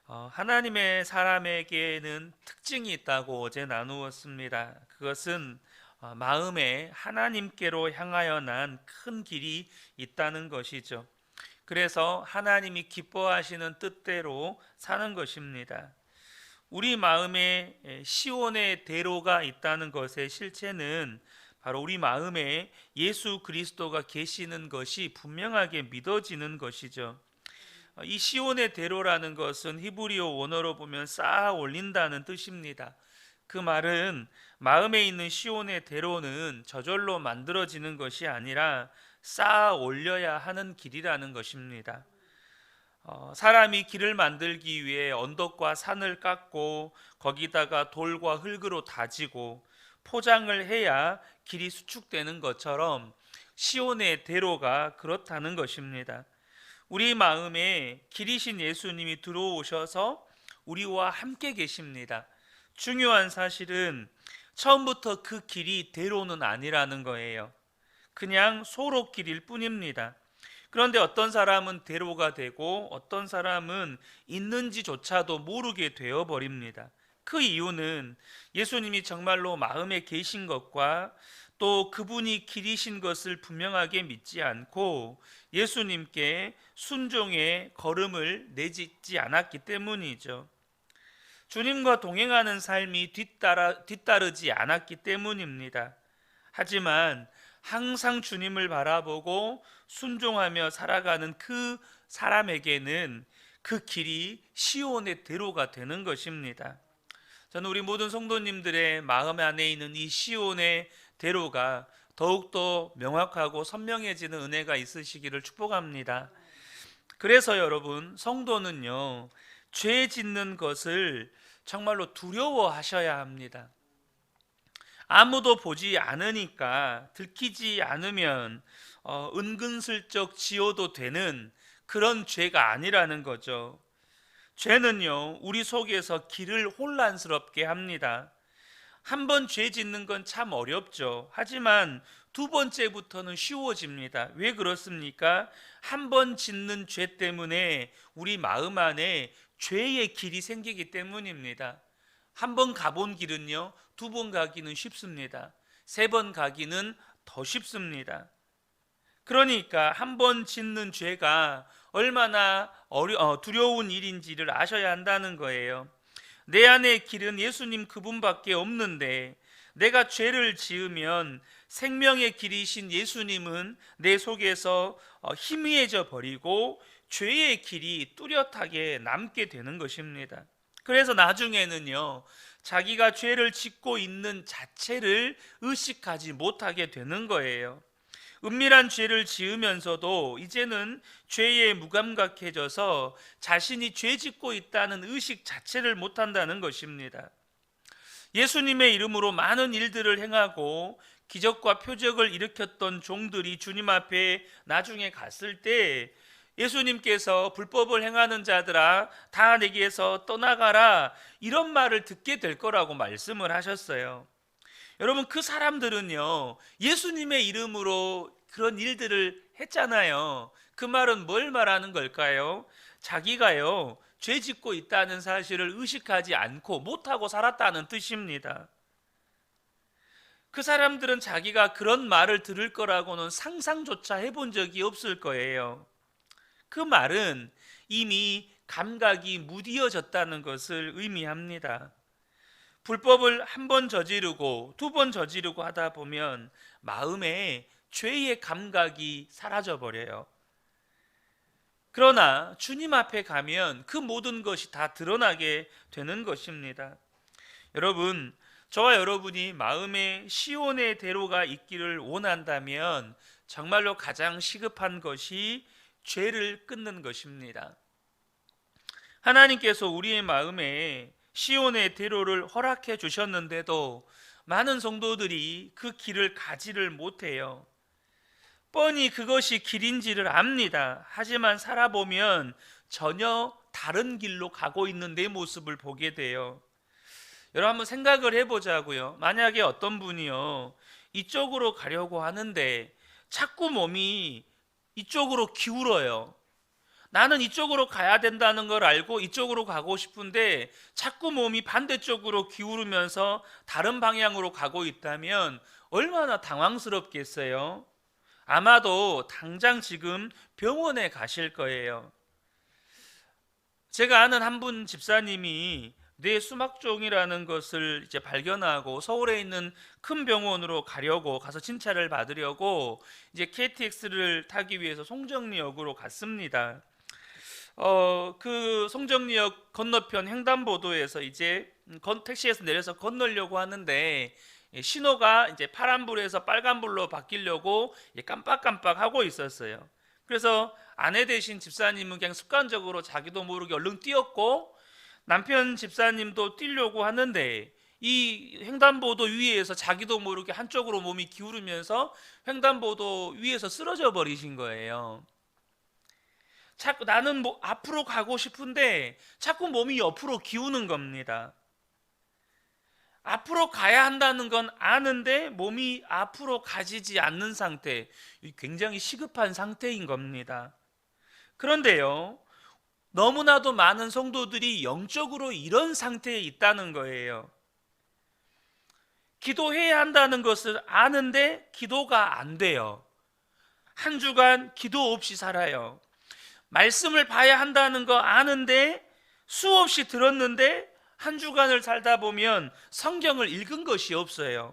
하나님의 사람에게는 특징이 있다고 어제 나누었습니다. 그것은 마음에 하나님께로 향하여 난 큰 길이 있다는 것이죠. 그래서 하나님이 기뻐하시는 뜻대로 사는 것입니다. 우리 마음에 시온의 대로가 있다는 것의 실체는 바로 우리 마음에 예수 그리스도가 계시는 것이 분명하게 믿어지는 것이죠. 이 시온의 대로라는 것은 히브리어 원어로 보면 쌓아 올린다는 뜻입니다. 그 말은 마음에 있는 시온의 대로는 저절로 만들어지는 것이 아니라 쌓아 올려야 하는 길이라는 것입니다. 사람이 길을 만들기 위해 언덕과 산을 깎고 거기다가 돌과 흙으로 다지고 포장을 해야 길이 수축되는 것처럼 시온의 대로가 그렇다는 것입니다. 우리 마음에 길이신 예수님이 들어오셔서 우리와 함께 계십니다. 중요한 사실은 처음부터 그 길이 대로는 아니라는 거예요. 그냥 소로길일 뿐입니다. 그런데 어떤 사람은 대로가 되고 어떤 사람은 있는지조차도 모르게 되어버립니다. 그 이유는 예수님이 정말로 마음에 계신 것과 또 그분이 길이신 것을 분명하게 믿지 않고 예수님께 순종의 걸음을 내딛지 않았기 때문이죠. 주님과 동행하는 삶이 뒤따르지 않았기 때문입니다. 하지만 항상 주님을 바라보고 순종하며 살아가는 그 사람에게는 그 길이 시온의 대로가 되는 것입니다. 저는 우리 모든 성도님들의 마음 안에 있는 이 시온의 대로가 더욱더 명확하고 선명해지는 은혜가 있으시기를 축복합니다. 그래서 여러분, 성도는요, 죄 짓는 것을 정말로 두려워하셔야 합니다. 아무도 보지 않으니까, 들키지 않으면 은근슬쩍 지어도 되는 그런 죄가 아니라는 거죠. 죄는요, 우리 속에서 길을 혼란스럽게 합니다. 한 번 죄 짓는 건 참 어렵죠. 하지만 두 번째부터는 쉬워집니다. 왜 그렇습니까? 한 번 짓는 죄 때문에 우리 마음 안에 죄의 길이 생기기 때문입니다. 한 번 가본 길은요, 두 번 가기는 쉽습니다. 세 번 가기는 더 쉽습니다. 그러니까 한 번 짓는 죄가 얼마나 두려운 일인지를 아셔야 한다는 거예요. 내 안의 길은 예수님 그분밖에 없는데 내가 죄를 지으면 생명의 길이신 예수님은 내 속에서 희미해져 버리고 죄의 길이 뚜렷하게 남게 되는 것입니다. 그래서 나중에는요, 자기가 죄를 짓고 있는 자체를 의식하지 못하게 되는 거예요. 은밀한 죄를 지으면서도 이제는 죄에 무감각해져서 자신이 죄 짓고 있다는 의식 자체를 못한다는 것입니다. 예수님의 이름으로 많은 일들을 행하고 기적과 표적을 일으켰던 종들이 주님 앞에 나중에 갔을 때 예수님께서 불법을 행하는 자들아 다 내게서 떠나가라, 이런 말을 듣게 될 거라고 말씀을 하셨어요. 여러분, 그 사람들은요, 예수님의 이름으로 그런 일들을 했잖아요. 그 말은 뭘 말하는 걸까요? 자기가요, 죄 짓고 있다는 사실을 의식하지 않고 못하고 살았다는 뜻입니다. 그 사람들은 자기가 그런 말을 들을 거라고는 상상조차 해본 적이 없을 거예요. 그 말은 이미 감각이 무디어졌다는 것을 의미합니다. 불법을 한 번 저지르고 두 번 저지르고 하다 보면 마음에 죄의 감각이 사라져 버려요. 그러나 주님 앞에 가면 그 모든 것이 다 드러나게 되는 것입니다. 여러분, 저와 여러분이 마음에 시온의 대로가 있기를 원한다면 정말로 가장 시급한 것이 죄를 끊는 것입니다. 하나님께서 우리의 마음에 시온의 대로를 허락해 주셨는데도 많은 성도들이 그 길을 가지를 못해요. 뻔히 그것이 길인지를 압니다. 하지만 살아보면 전혀 다른 길로 가고 있는 내 모습을 보게 돼요. 여러분, 한번 생각을 해보자고요. 만약에 어떤 분이요, 이쪽으로 가려고 하는데 자꾸 몸이 이쪽으로 기울어요. 나는 이쪽으로 가야 된다는 걸 알고 이쪽으로 가고 싶은데 자꾸 몸이 반대쪽으로 기울으면서 다른 방향으로 가고 있다면 얼마나 당황스럽겠어요? 아마도 당장 지금 병원에 가실 거예요. 제가 아는 한 분 집사님이 뇌수막종이라는 것을 이제 발견하고 서울에 있는 큰 병원으로 가려고 가서 진찰을 받으려고 이제 KTX를 타기 위해서 송정리역으로 갔습니다. 그 송정리역 건너편 횡단보도에서 이제 택시에서 내려서 건너려고 하는데 신호가 이제 파란불에서 빨간불로 바뀌려고 깜빡깜빡 하고 있었어요. 그래서 아내 되신 집사님은 그냥 습관적으로 자기도 모르게 얼른 뛰었고, 남편 집사님도 뛰려고 하는데 이 횡단보도 위에서 자기도 모르게 한쪽으로 몸이 기울으면서 횡단보도 위에서 쓰러져 버리신 거예요. 자꾸 나는 앞으로 가고 싶은데 자꾸 몸이 옆으로 기우는 겁니다. 앞으로 가야 한다는 건 아는데 몸이 앞으로 가지지 않는 상태, 굉장히 시급한 상태인 겁니다. 그런데요, 너무나도 많은 성도들이 영적으로 이런 상태에 있다는 거예요. 기도해야 한다는 것을 아는데 기도가 안 돼요. 한 주간 기도 없이 살아요. 말씀을 봐야 한다는 거 아는데 수없이 들었는데 한 주간을 살다 보면 성경을 읽은 것이 없어요.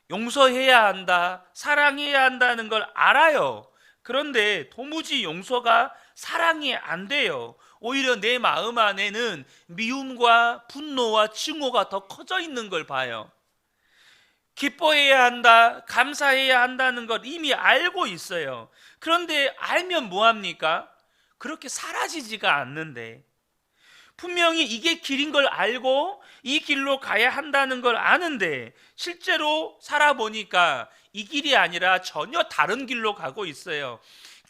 용서해야 한다, 사랑해야 한다는 걸 알아요. 그런데 도무지 용서가 사랑이 안 돼요. 오히려 내 마음 안에는 미움과 분노와 증오가 더 커져 있는 걸 봐요. 기뻐해야 한다, 감사해야 한다는 걸 이미 알고 있어요. 그런데 알면 뭐합니까? 그렇게 사라지지가 않는데, 분명히 이게 길인 걸 알고 이 길로 가야 한다는 걸 아는데 실제로 살아보니까 이 길이 아니라 전혀 다른 길로 가고 있어요.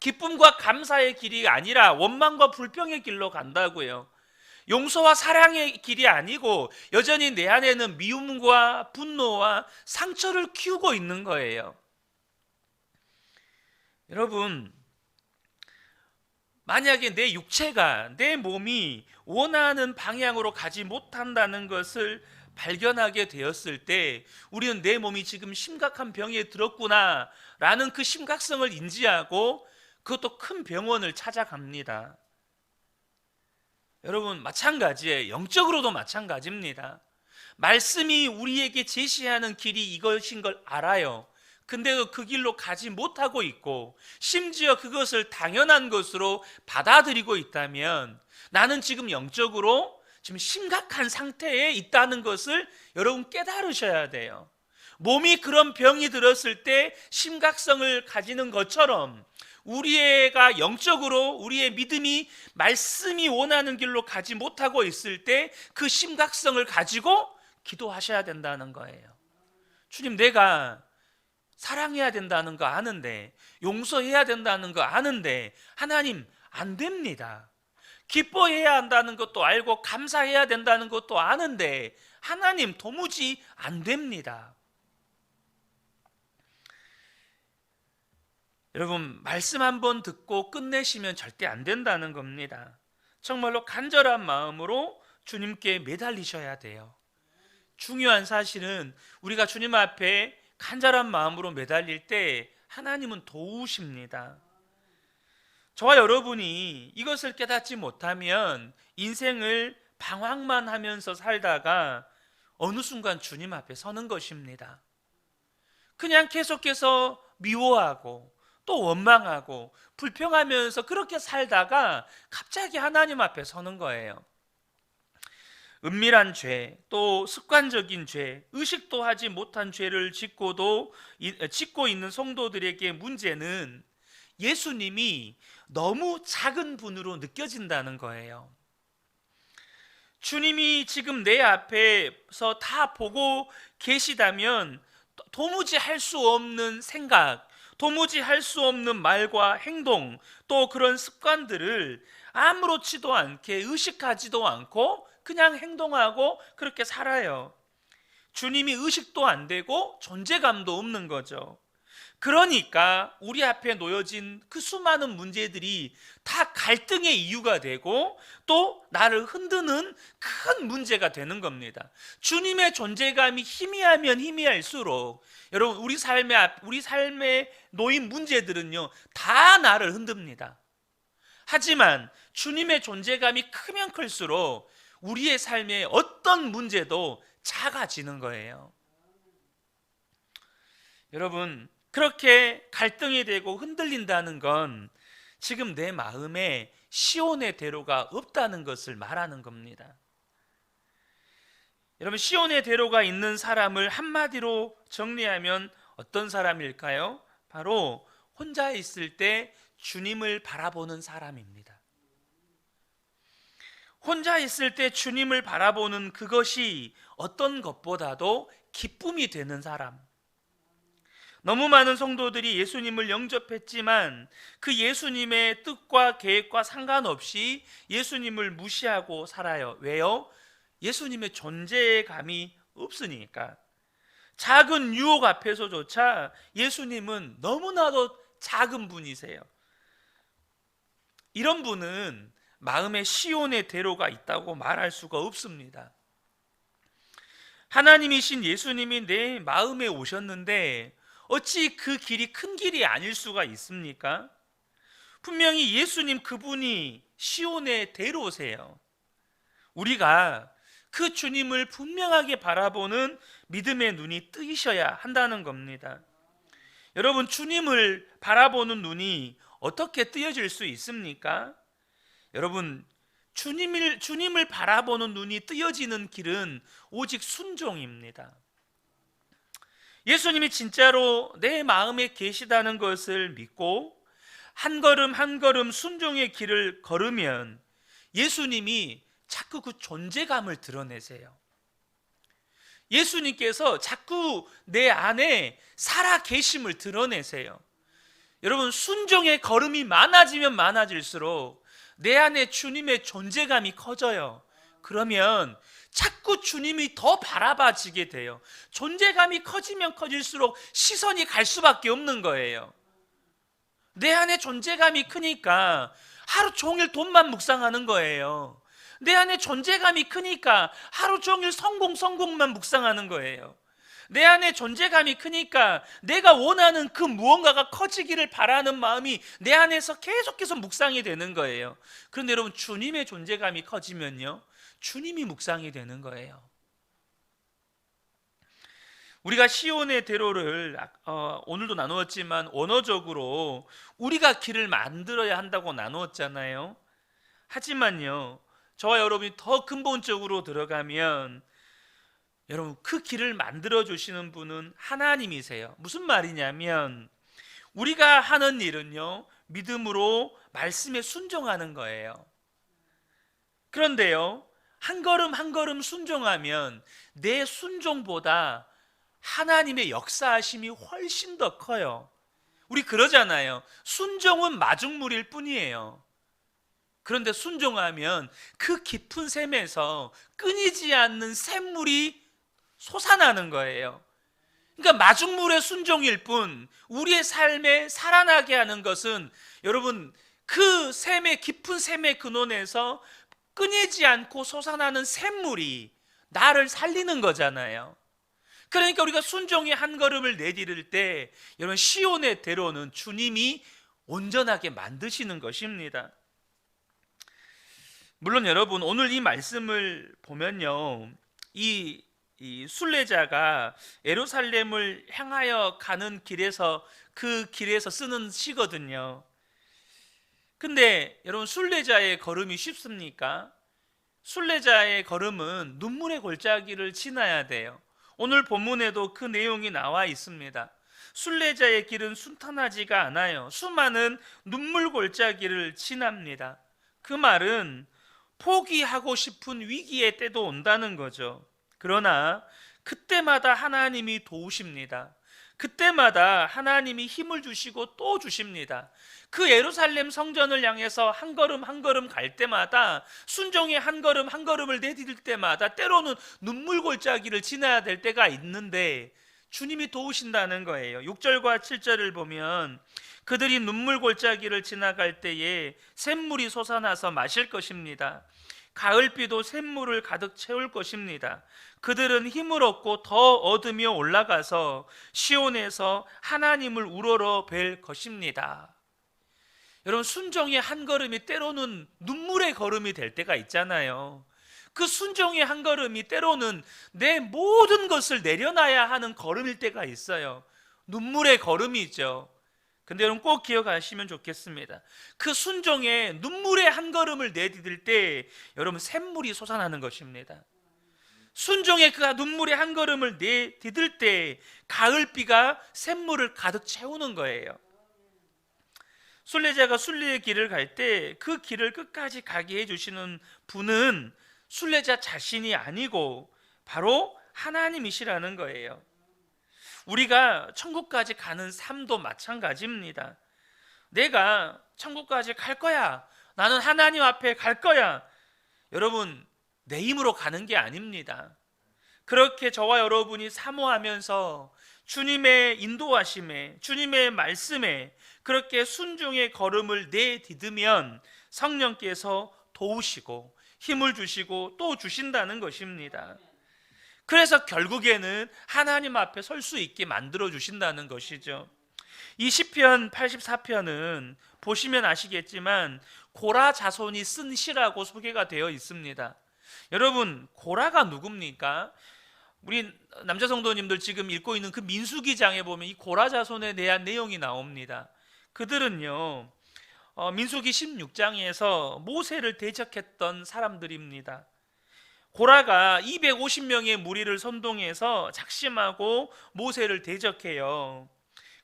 기쁨과 감사의 길이 아니라 원망과 불평의 길로 간다고요. 용서와 사랑의 길이 아니고 여전히 내 안에는 미움과 분노와 상처를 키우고 있는 거예요. 여러분, 만약에 내 육체가, 내 몸이 원하는 방향으로 가지 못한다는 것을 발견하게 되었을 때 우리는 내 몸이 지금 심각한 병에 들었구나 라는 그 심각성을 인지하고 그것도 큰 병원을 찾아갑니다. 여러분, 마찬가지예요. 영적으로도 마찬가지입니다. 말씀이 우리에게 제시하는 길이 이것인 걸 알아요. 근데 그 길로 가지 못하고 있고 심지어 그것을 당연한 것으로 받아들이고 있다면 나는 지금 영적으로 지금 심각한 상태에 있다는 것을 여러분 깨달으셔야 돼요. 몸이 그런 병이 들었을 때 심각성을 가지는 것처럼 우리가 영적으로 우리의 믿음이 말씀이 원하는 길로 가지 못하고 있을 때 그 심각성을 가지고 기도하셔야 된다는 거예요. 주님, 내가 사랑해야 된다는 거 아는데, 용서해야 된다는 거 아는데 하나님 안 됩니다. 기뻐해야 한다는 것도 알고 감사해야 된다는 것도 아는데 하나님 도무지 안 됩니다. 여러분, 말씀 한번 듣고 끝내시면 절대 안 된다는 겁니다. 정말로 간절한 마음으로 주님께 매달리셔야 돼요. 중요한 사실은 우리가 주님 앞에 간절한 마음으로 매달릴 때 하나님은 도우십니다. 저와 여러분이 이것을 깨닫지 못하면 인생을 방황만 하면서 살다가 어느 순간 주님 앞에 서는 것입니다. 그냥 계속해서 미워하고 또 원망하고 불평하면서 그렇게 살다가 갑자기 하나님 앞에 서는 거예요. 은밀한 죄, 또 습관적인 죄, 의식도 하지 못한 죄를 짓고 있는 성도들에게 문제는 예수님이 너무 작은 분으로 느껴진다는 거예요. 주님이 지금 내 앞에서 다 보고 계시다면 도무지 할 수 없는 생각, 도무지 할 수 없는 말과 행동, 또 그런 습관들을 아무렇지도 않게 의식하지도 않고 그냥 행동하고 그렇게 살아요. 주님이 의식도 안 되고 존재감도 없는 거죠. 그러니까 우리 앞에 놓여진 그 수많은 문제들이 다 갈등의 이유가 되고 또 나를 흔드는 큰 문제가 되는 겁니다. 주님의 존재감이 희미하면 희미할수록 여러분 우리 삶에 놓인 문제들은요 다 나를 흔듭니다. 하지만 주님의 존재감이 크면 클수록 우리의 삶의 어떤 문제도 작아지는 거예요. 여러분, 그렇게 갈등이 되고 흔들린다는 건 지금 내 마음에 시온의 대로가 없다는 것을 말하는 겁니다. 여러분, 시온의 대로가 있는 사람을 한마디로 정리하면 어떤 사람일까요? 바로 혼자 있을 때 주님을 바라보는 사람입니다. 혼자 있을 때 주님을 바라보는 그것이 어떤 것보다도 기쁨이 되는 사람. 너무 많은 성도들이 예수님을 영접했지만 그 예수님의 뜻과 계획과 상관없이 예수님을 무시하고 살아요. 왜요? 예수님의 존재감이 없으니까. 작은 유혹 앞에서조차 예수님은 너무나도 작은 분이세요. 이런 분은 마음에 시온의 대로가 있다고 말할 수가 없습니다. 하나님이신 예수님이 내 마음에 오셨는데 어찌 그 길이 큰 길이 아닐 수가 있습니까? 분명히 예수님 그분이 시온의 대로세요. 우리가 그 주님을 분명하게 바라보는 믿음의 눈이 뜨이셔야 한다는 겁니다. 여러분, 주님을 바라보는 눈이 어떻게 뜨여질 수 있습니까? 여러분, 주님을 바라보는 눈이 뜨여지는 길은 오직 순종입니다. 예수님이 진짜로 내 마음에 계시다는 것을 믿고 한 걸음 한 걸음 순종의 길을 걸으면 예수님이 자꾸 그 존재감을 드러내세요. 예수님께서 자꾸 내 안에 살아 계심을 드러내세요. 여러분, 순종의 걸음이 많아지면 많아질수록 내 안에 주님의 존재감이 커져요. 그러면 자꾸 주님이 더 바라봐지게 돼요. 존재감이 커지면 커질수록 시선이 갈 수밖에 없는 거예요. 내 안에 존재감이 크니까 하루 종일 돈만 묵상하는 거예요. 내 안에 존재감이 크니까 하루 종일 성공만 묵상하는 거예요. 내 안에 존재감이 크니까 내가 원하는 그 무언가가 커지기를 바라는 마음이 내 안에서 계속해서 묵상이 되는 거예요. 그런데 여러분, 주님의 존재감이 커지면요, 주님이 묵상이 되는 거예요. 우리가 시온의 대로를 오늘도 나누었지만 원어적으로 우리가 길을 만들어야 한다고 나누었잖아요. 하지만요, 저와 여러분이 더 근본적으로 들어가면 여러분, 그 길을 만들어 주시는 분은 하나님이세요. 무슨 말이냐면 우리가 하는 일은요, 믿음으로 말씀에 순종하는 거예요. 그런데요, 한 걸음 한 걸음 순종하면 내 순종보다 하나님의 역사하심이 훨씬 더 커요. 우리 그러잖아요. 순종은 마중물일 뿐이에요. 그런데 순종하면 그 깊은 샘에서 끊이지 않는 샘물이 솟아나는 거예요. 그러니까 마중물의 순종일 뿐, 우리의 삶에 살아나게 하는 것은 여러분, 그 샘의 깊은 샘의 근원에서 끊이지 않고 솟아나는 샘물이 나를 살리는 거잖아요. 그러니까 우리가 순종의 한 걸음을 내디딜 때 여러분, 시온의 대로는 주님이 온전하게 만드시는 것입니다. 물론 여러분, 오늘 이 말씀을 보면요, 이 순례자가 예루살렘을 향하여 가는 길에서 그 길에서 쓰는 시거든요. 근데 여러분, 순례자의 걸음이 쉽습니까? 순례자의 걸음은 눈물의 골짜기를 지나야 돼요. 오늘 본문에도 그 내용이 나와 있습니다. 순례자의 길은 순탄하지가 않아요. 수많은 눈물 골짜기를 지납니다. 그 말은 포기하고 싶은 위기의 때도 온다는 거죠. 그러나 그때마다 하나님이 도우십니다. 그때마다 하나님이 힘을 주시고 또 주십니다. 그 예루살렘 성전을 향해서 한 걸음 한 걸음 갈 때마다, 순종의 한 걸음 한 걸음을 내디딜 때마다 때로는 눈물 골짜기를 지나야 될 때가 있는데 주님이 도우신다는 거예요. 6절과 7절을 보면 그들이 눈물 골짜기를 지나갈 때에 샘물이 솟아나서 마실 것입니다. 가을비도 샘물을 가득 채울 것입니다. 그들은 힘을 얻고 더 얻으며 올라가서 시온에서 하나님을 우러러 뵐 것입니다. 여러분, 순종의 한 걸음이 때로는 눈물의 걸음이 될 때가 있잖아요. 그 순종의 한 걸음이 때로는 내 모든 것을 내려놔야 하는 걸음일 때가 있어요. 눈물의 걸음이죠. 근데 여러분 꼭 기억하시면 좋겠습니다. 그 순종의 눈물의 한 걸음을 내디딜 때 여러분 샘물이 솟아나는 것입니다. 순종의 그 눈물의 한 걸음을 내디딜 때 가을비가 샘물을 가득 채우는 거예요. 순례자가 순례의 길을 갈 때 그 길을 끝까지 가게 해주시는 분은 순례자 자신이 아니고 바로 하나님이시라는 거예요. 우리가 천국까지 가는 삶도 마찬가지입니다. 내가 천국까지 갈 거야, 나는 하나님 앞에 갈 거야, 여러분 내 힘으로 가는 게 아닙니다. 그렇게 저와 여러분이 사모하면서 주님의 인도하심에, 주님의 말씀에 그렇게 순종의 걸음을 내디디면 성령께서 도우시고 힘을 주시고 또 주신다는 것입니다. 그래서 결국에는 하나님 앞에 설 수 있게 만들어 주신다는 것이죠. 이 시편 84편은 보시면 아시겠지만 고라 자손이 쓴 시라고 소개가 되어 있습니다. 여러분, 고라가 누굽니까? 우리 남자 성도님들 지금 읽고 있는 그 민수기장에 보면 이 고라 자손에 대한 내용이 나옵니다. 그들은요, 민수기 16장에서 모세를 대적했던 사람들입니다. 고라가 250명의 무리를 선동해서 작심하고 모세를 대적해요.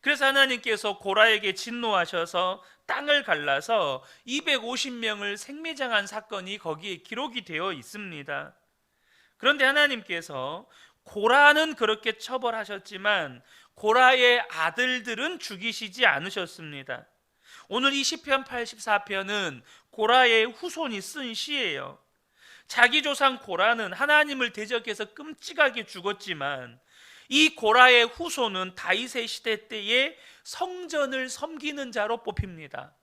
그래서 하나님께서 고라에게 진노하셔서 땅을 갈라서 250명을 생매장한 사건이 거기에 기록이 되어 있습니다. 그런데 하나님께서 고라는 그렇게 처벌하셨지만 고라의 아들들은 죽이시지 않으셨습니다. 오늘 이 시편 84편은 고라의 후손이 쓴 시예요. 자기 조상 고라는 하나님을 대적해서 끔찍하게 죽었지만 이 고라의 후손은 다윗의 시대 때에 성전을 섬기는 자로 뽑힙니다.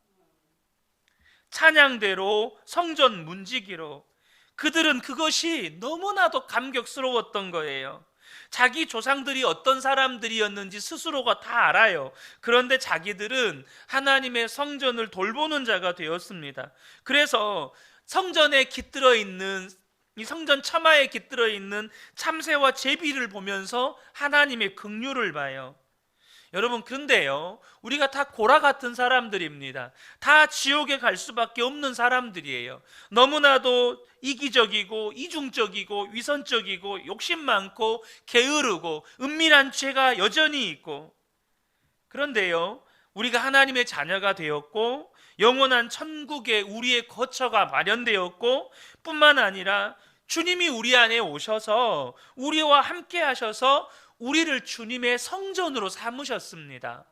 찬양대로, 성전 문지기로. 그들은 그것이 너무나도 감격스러웠던 거예요. 자기 조상들이 어떤 사람들이었는지 스스로가 다 알아요. 그런데 자기들은 하나님의 성전을 돌보는 자가 되었습니다. 그래서 성전에 깃들어 있는, 이 성전 처마에 깃들어 있는 참새와 제비를 보면서 하나님의 긍휼을 봐요. 여러분, 근데요, 우리가 다 고라 같은 사람들입니다. 다 지옥에 갈 수밖에 없는 사람들이에요. 너무나도 이기적이고 이중적이고 위선적이고 욕심 많고 게으르고 은밀한 죄가 여전히 있고, 그런데요, 우리가 하나님의 자녀가 되었고 영원한 천국에 우리의 거처가 마련되었고 뿐만 아니라 주님이 우리 안에 오셔서 우리와 함께 하셔서 우리를 주님의 성전으로 삼으셨습니다.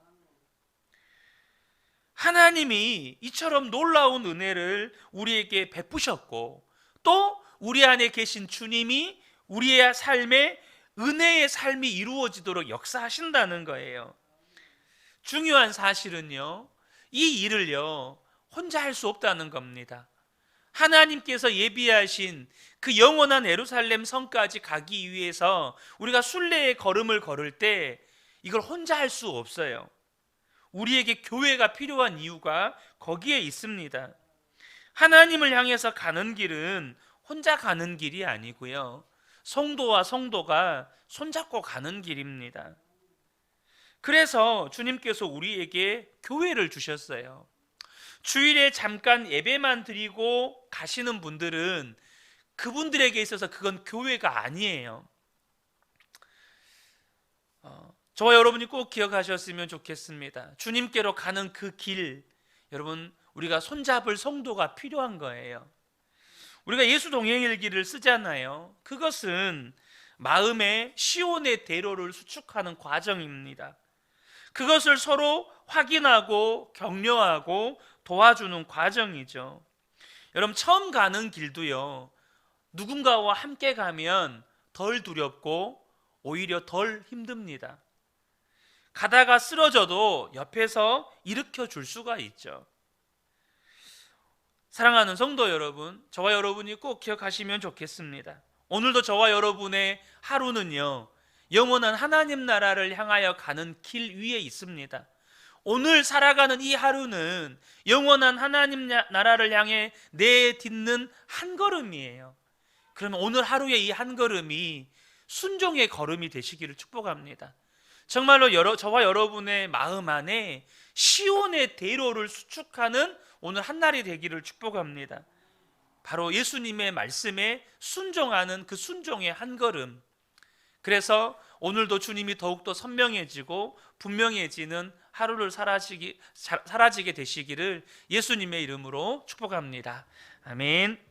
하나님이 이처럼 놀라운 은혜를 우리에게 베푸셨고 또 우리 안에 계신 주님이 우리의 삶에 은혜의 삶이 이루어지도록 역사하신다는 거예요. 중요한 사실은요, 이 일을요 혼자 할 수 없다는 겁니다. 하나님께서 예비하신 그 영원한 예루살렘 성까지 가기 위해서 우리가 순례의 걸음을 걸을 때 이걸 혼자 할 수 없어요. 우리에게 교회가 필요한 이유가 거기에 있습니다. 하나님을 향해서 가는 길은 혼자 가는 길이 아니고요, 성도와 성도가 손잡고 가는 길입니다. 그래서 주님께서 우리에게 교회를 주셨어요. 주일에 잠깐 예배만 드리고 가시는 분들은 그분들에게 있어서 그건 교회가 아니에요. 저와 여러분이 꼭 기억하셨으면 좋겠습니다. 주님께로 가는 그 길, 여러분 우리가 손잡을 성도가 필요한 거예요. 우리가 예수 동행일기를 쓰잖아요. 그것은 마음의 시온의 대로를 수축하는 과정입니다. 그것을 서로 확인하고 격려하고 도와주는 과정이죠. 여러분, 처음 가는 길도요, 누군가와 함께 가면 덜 두렵고 오히려 덜 힘듭니다. 가다가 쓰러져도 옆에서 일으켜 줄 수가 있죠. 사랑하는 성도 여러분, 저와 여러분이 꼭 기억하시면 좋겠습니다. 오늘도 저와 여러분의 하루는요, 영원한 하나님 나라를 향하여 가는 길 위에 있습니다. 오늘 살아가는 이 하루는 영원한 하나님 나라를 향해 내딛는 한 걸음이에요. 그러면 오늘 하루의 이 한 걸음이 순종의 걸음이 되시기를 축복합니다. 정말로 저와 여러분의 마음 안에 시온의 대로를 수축하는 오늘 한날이 되기를 축복합니다. 바로 예수님의 말씀에 순종하는 그 순종의 한 걸음. 그래서 오늘도 주님이 더욱더 선명해지고 분명해지는 하루를 사라지게 되시기를 예수님의 이름으로 축복합니다. 아멘.